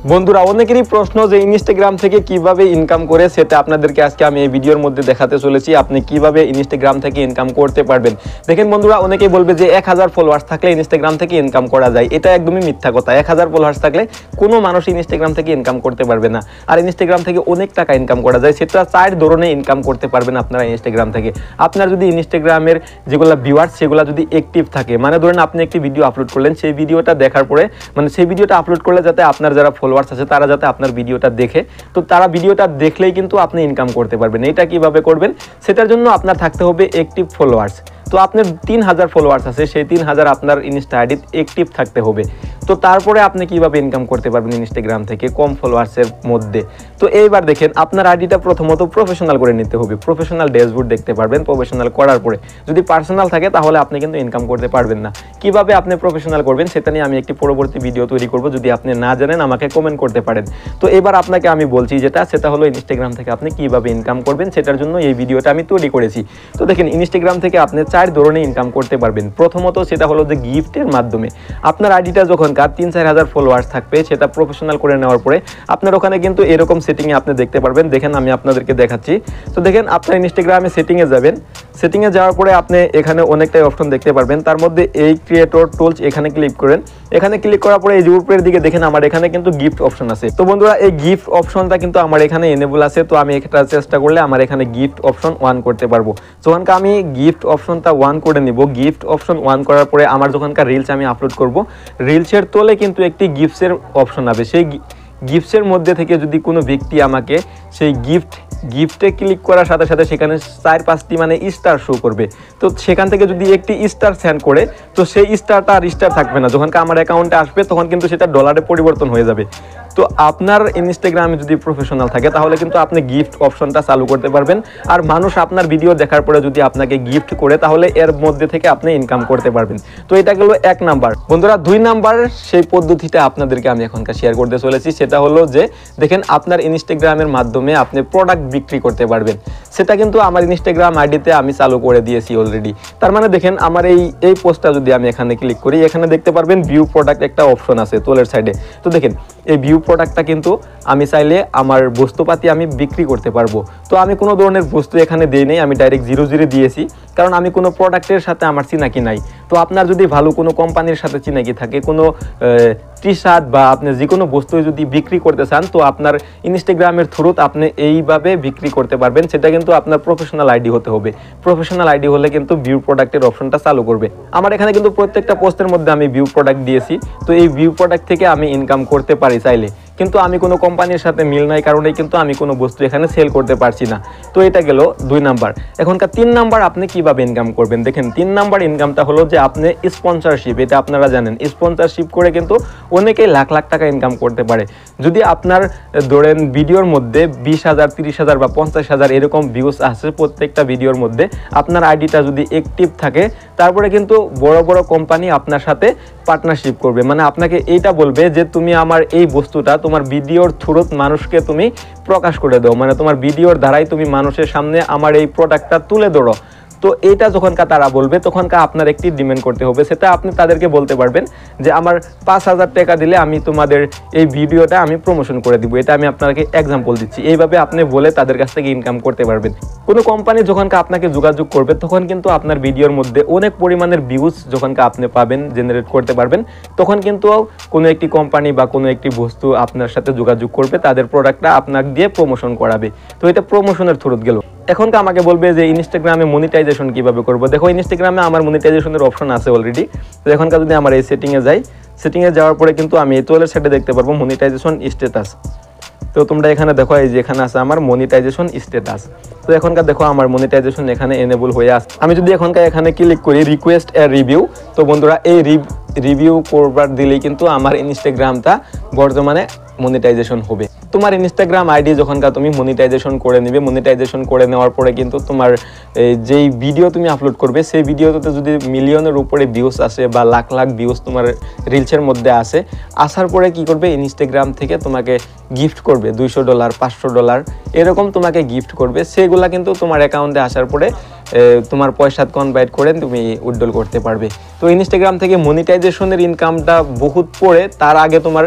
বন্ধুরা অনেকেরই প্রশ্ন যে ইনস্টাগ্রাম থেকে কিভাবে ইনকাম করে, সেটা আপনাদেরকে আজকে আমি এই ভিডিওর মধ্যে দেখাতে চলেছি। আপনি কিভাবে ইনস্টাগ্রাম থেকে ইনকাম করতে পারবেন। দেখেন বন্ধুরা, অনেকেই বলবে যে 1000 ফলোয়ার্স থাকলে ইনস্টাগ্রাম থেকে ইনকাম করা যায়। এটা একদমই মিথ্যা কথা। 1000 ফলোয়ার্স থাকলে কোনো মানুষ ইনস্টাগ্রাম থেকে ইনকাম করতে পারবে না। আর ইনস্টাগ্রাম থেকে অনেক টাকা ইনকাম করা যায়। সেটা 4 ধরনের ইনকাম করতে পারবেন আপনারা ইনস্টাগ্রাম থেকে। আপনার যদি ইনস্টাগ্রামের যেগুলো ভিউয়ার্স সেগুলো যদি অ্যাক্টিভ থাকে, মানে ধরেন আপনি একটি ভিডিও আপলোড করলেন, সেই ভিডিওটা দেখার পরে মানে সেই ভিডিওটা আপলোড করলে যাতে আপনার যারা ফলোয়ার্স আছে তারা যাতে আপনার ভিডিওটা দেখে, তো তারা ভিডিওটা দেখলেই কিন্তু আপনি ইনকাম করতে পারবেন। এটা কিভাবে করবেন, সেটার জন্য আপনার থাকতে হবে অ্যাক্টিভ ফলোয়ার্স। তো আপনার 3000 ফলোয়ার্স আছে, সেই 3000 আপনার ইনস্টা আইডিতে অ্যাক্টিভ থাকতে হবে। তো তারপরে আপনি কিভাবে ইনকাম করতে পারবেন ইনস্টাগ্রাম থেকে কম ফলোয়ার্সের মধ্যে। তো এইবার দেখেন, আপনার আইডিটা প্রথমত প্রফেশনাল করে নিতে হবে। প্রফেশনাল ড্যাশবোর্ড দেখতে পারবেন প্রফেশনাল করার পরে। যদি পার্সোনাল থাকে তাহলে আপনি কিন্তু ইনকাম করতে পারবেন না। কিভাবে আপনি প্রফেশনাল করবেন সেটা নিয়ে আমি একটি পরবর্তী ভিডিও তৈরি করব। যদি আপনি না জানেন আমাকে কমেন্ট করতে পারেন। তো এবার আপনাকে আমি বলছি সেটা হলো ইনস্টাগ্রাম থেকে আপনি কিভাবে ইনকাম করবেন, সেটার জন্য এই ভিডিওটা আমি তৈরি করেছি। তো দেখেন, ইনস্টাগ্রাম থেকে আপনি 4 ধরনের ইনকাম করতে পারবেন। প্রথমত সেটা হলো যে গিফটের মাধ্যমে। আপনার আইডিটা যখন 3-4 হাজার ফলোয়ার্স থাকবে, সেটা প্রফেশনাল করে নেওয়ার পরে আপনার ওখানে কিন্তু এরকম সেটিংয়ে আপনি দেখতে পারবেন। দেখেন আমি আপনাদেরকে দেখাচ্ছি। তো দেখেন, আপনার ইনস্টাগ্রামে সেটিংয়ে যাবেন। সেটিংয়ে যাওয়ার পরে আপনি এখানে অনেকটাই অপশন দেখতে পারবেন। তার মধ্যে এই ক্রিয়েটর টুলস এখানে ক্লিক করেন। এখানে ক্লিক করার পরে এই যে উপরের দিকে দেখেন আমার এখানে কিন্তু গিফট অপশন আছে। তো বন্ধুরা, এই গিফট অপশনটা কিন্তু আমার এখানে এনেবল আছে। তো আমি এটা চেষ্টা করলে আমার এখানে গিফট অপশন 1 করতে পারবো। যখনকার আমি গিফট অপশনটা 1 করে নিব, গিফট অপশন 1 করার পরে আমার যখনকার রিলস আমি আপলোড করব, রিলসের তলে কিন্তু একটি গিফটসের অপশন হবে। সেই গিফটসের মধ্যে থেকে যদি কোনো ব্যক্তি আমাকে সেই গিফটে ক্লিক করার সাথে সাথে সেখানে 4-5টি মানে স্টার শো করবে। তো সেখান থেকে যদি একটি স্টার সেন্ড করে, তো সেই স্টারটা আর স্টার থাকবে না। যখন আমার অ্যাকাউন্টে আসবে তখন কিন্তু সেটা ডলারে পরিবর্তন হয়ে যাবে। তো আপনার ইনস্টাগ্রামে যদি প্রফেশনাল থাকে তাহলে কিন্তু আপনি গিফট অপশনটা চালু করতে পারবেন। আর মানুষ আপনার ভিডিও দেখার পরে যদি আপনাকে গিফট করে, তাহলে এর মধ্যে থেকে আপনি ইনকাম করতে পারবেন। তো এটা গেল 1 নাম্বার। বন্ধুরা, 2 নাম্বার সেই পদ্ধতিটা আপনাদেরকে আমি এখনকার শেয়ার করতে চলেছি। সেটা হলো যে দেখেন, আপনার ইনস্টাগ্রামের মাধ্যমে আপনি প্রোডাক্ট বিক্রি করতে পারবেন। সেটা কিন্তু আমার ইনস্টাগ্রাম আইডিতে আমি চালু করে দিয়েছি অলরেডি। তার মানে দেখেন, আমার এই পোস্টটা যদি আমি এখানে ক্লিক করি, এখানে দেখতে পারবেন ভিউ প্রোডাক্ট একটা অপশন আছে তলের সাইডে। তো দেখেন, এই ভিউ প্রোডাক্টটা কিন্তু আমি চাইলে আমার বস্তুপাতি আমি বিক্রি করতে পারবো। তো আমি কোনো ধরনের বস্তু এখানে দিই নেই, আমি ডাইরেক্ট 0 দিয়েছি, কারণ আমি কোনো প্রোডাক্টের সাথে আমার চিনাকি নাই। তো আপনার যদি ভালো কোনো কোম্পানির সাথে চিনাকি থাকে, কোনো টি শার্ট বা আপনি যে কোনো বস্তু যদি বিক্রি করতে চান, তো আপনার ইনস্টাগ্রামের থ্রুত আপনি এইভাবে বিক্রি করতে পারবেন। সেটা কিন্তু আপনার প্রফেশনাল আইডি হতে হবে। প্রফেশনাল আইডি হলে কিন্তু ভিউ প্রোডাক্টের অপশনটা চালু করবে। আমার এখানে কিন্তু প্রত্যেকটা পোস্টের মধ্যে আমি ভিউ প্রোডাক্ট দিয়েছি। তো এই ভিউ প্রোডাক্ট থেকে আমি ইনকাম করতে পারি চাইলে, কিন্তু আমি কোনো কোম্পানির সাথে মিল নাই কারণেই কিন্তু আমি কোনো বস্তু এখানে সেল করতে পারছি না। তো এটা গেল 2 নাম্বার। এখনকার 3 নাম্বার আপনি কিভাবে ইনকাম করবেন। দেখেন, 3 নাম্বার ইনকামটা হলো যে আপনি স্পন্সরশিপ। এটা আপনারা জানেন, স্পন্সরশিপ করে কিন্তু অনেকেই লাখ লাখ টাকা ইনকাম করতে পারে। যদি আপনার ধরেন ভিডিওর মধ্যে 20,000, 30,000 বা 50,000 এরকম ভিউজ আসে প্রত্যেকটা ভিডিওর মধ্যে, আপনার আইডিটা যদি অ্যাক্টিভ থাকে, তারপরে কিন্তু বড় বড় কোম্পানি আপনার সাথে পার্টনারশিপ করবে। মানে আপনাকে এইটা বলবে যে তুমি আমার এই বস্তুটা তোমার ভিডিওর থ্রুত মানুষকে তুমি প্রকাশ করে দাও, মানে তোমার ভিডিওর দ্বারাই তুমি মানুষের সামনে আমার এই প্রোডাক্টটা তুলে ধরো। তো এইটা যখনকার তারা বলবে, তখনকার আপনার একটি ডিমান্ড করতে হবে। সেটা আপনি তাদেরকে বলতে পারবেন যে আমার 5,000 টাকা দিলে আমি তোমাদের এই ভিডিওটা আমি প্রমোশন করে দিব। এটা আমি আপনাকে এক্সাম্পল দিচ্ছি। এইভাবে আপনি বলে তাদের কাছ থেকে ইনকাম করতে পারবেন। কোনো কোম্পানি যখনকার আপনাকে যোগাযোগ করবে, তখন কিন্তু আপনার ভিডিওর মধ্যে অনেক পরিমাণের ভিউজ যখনকার আপনি পাবেন, জেনারেট করতে পারবেন, তখন কিন্তু কোনো একটি কোম্পানি বা কোনো একটি বস্তু আপনার সাথে যোগাযোগ করবে, তাদের প্রোডাক্টটা আপনাকে দিয়ে প্রমোশন করাবে। তো এটা প্রমোশনের থ্রুত গেল। এখনকার আমাকে বলবে যে ইনস্টাগ্রামে মনিটাইজেশন কিভাবে করবো। দেখো, ইনস্টাগ্রামে আমার মনিটাইজেশনের অপশন আছে অলরেডি। তো এখনকার যদি আমার এই সেটিংয়ে যাই, সেটিংয়ে যাওয়ার পরে কিন্তু আমি এই তোলের সাইডে দেখতে পারবো মনিটাইজেশন স্ট্যাটাস। তো তোমরা এখানে দেখো, এই যে এখানে আছে আমার মনিটাইজেশন স্ট্যাটাস। তো এখনকার দেখো আমার মনিটাইজেশন এখানে এনেবল হয়ে আসছে। আমি যদি এখনকার এখানে ক্লিক করি রিকোয়েস্ট এ রিভিউ, তো বন্ধুরা এই রিভিউ করবার দিলেই কিন্তু আমার ইনস্টাগ্রামটা বর্তমানে মনিটাইজেশন হবে। তোমার ইনস্টাগ্রাম আইডি যখনকার তুমি মনিটাইজেশন করে নেবে, মনিটাইজেশন করে নেওয়ার পরে কিন্তু তোমার যেই ভিডিও তুমি আপলোড করবে, সেই ভিডিওতে যদি মিলিয়নের উপরে ভিউজ আসে বা লাখ লাখ ভিউজ তোমার রিলসের মধ্যে আসে, আসার পরে কি করবে, ইনস্টাগ্রাম থেকে তোমাকে গিফট করবে $200, $500 এরকম তোমাকে গিফট করবে, সেগুলা কিন্তু তোমার অ্যাকাউন্টে আসার পরে তোমার পয়সা কনভার্ট করে তুমি উইথড্রল করতে পারবে। তো ইনস্টাগ্রাম থেকে মনিটাইজেশনের ইনকামটা বহুত পরে, তার আগে তোমার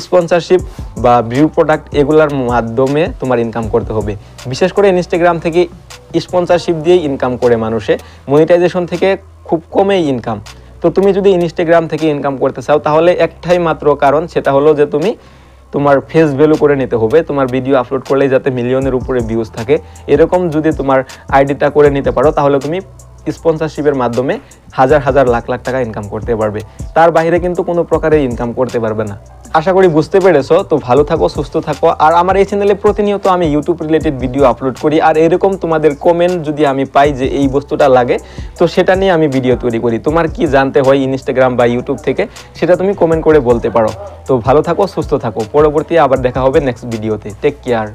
স্পন্সরশিপ বা ভিউ প্রোডাক্ট এগুলার মাধ্যমে তোমার ইনকাম করতে হবে। বিশেষ করে ইনস্টাগ্রাম থেকে স্পন্সরশিপ দিয়েই ইনকাম করে মানুষে, মনিটাইজেশন থেকে খুব কমেই ইনকাম। তো তুমি যদি ইনস্টাগ্রাম থেকে ইনকাম করতে চাও তাহলে একটাই মাত্র কারণ, সেটা হলো যে তুমি তোমার ফেস ভ্যালু করে নিতে হবে। তোমার ভিডিও আপলোড করলে যাতে মিলিয়নের উপরে ভিউজ থাকে, এরকম যদি তোমার আইডিটা করে নিতে পারো তাহলে তুমি স্পন্সরশিপের মাধ্যমে হাজার হাজার লাখ লাখ টাকা ইনকাম করতে পারবে। তার বাইরে কিন্তু কোনো প্রকারে ইনকাম করতে পারবে না। আশা করি বুঝতে পেরেছো। তো ভালো থাকো, সুস্থ থাকো। আর আমার এই চ্যানেলে প্রতিনিয়ত আমি ইউটিউব রিলেটেড ভিডিও আপলোড করি, আর এরকম তোমাদের কমেন্ট যদি আমি পাই যে এই বস্তুটা লাগে, তো সেটা নিয়ে আমি ভিডিও তৈরি করি। তোমার কি জানতে হয় ইনস্টাগ্রাম বা ইউটিউব থেকে, সেটা তুমি কমেন্ট করে বলতে পারো। তো ভালো থাকো, সুস্থ থাকো। পরবর্তী আবার দেখা হবে নেক্সট ভিডিওতে। Take care.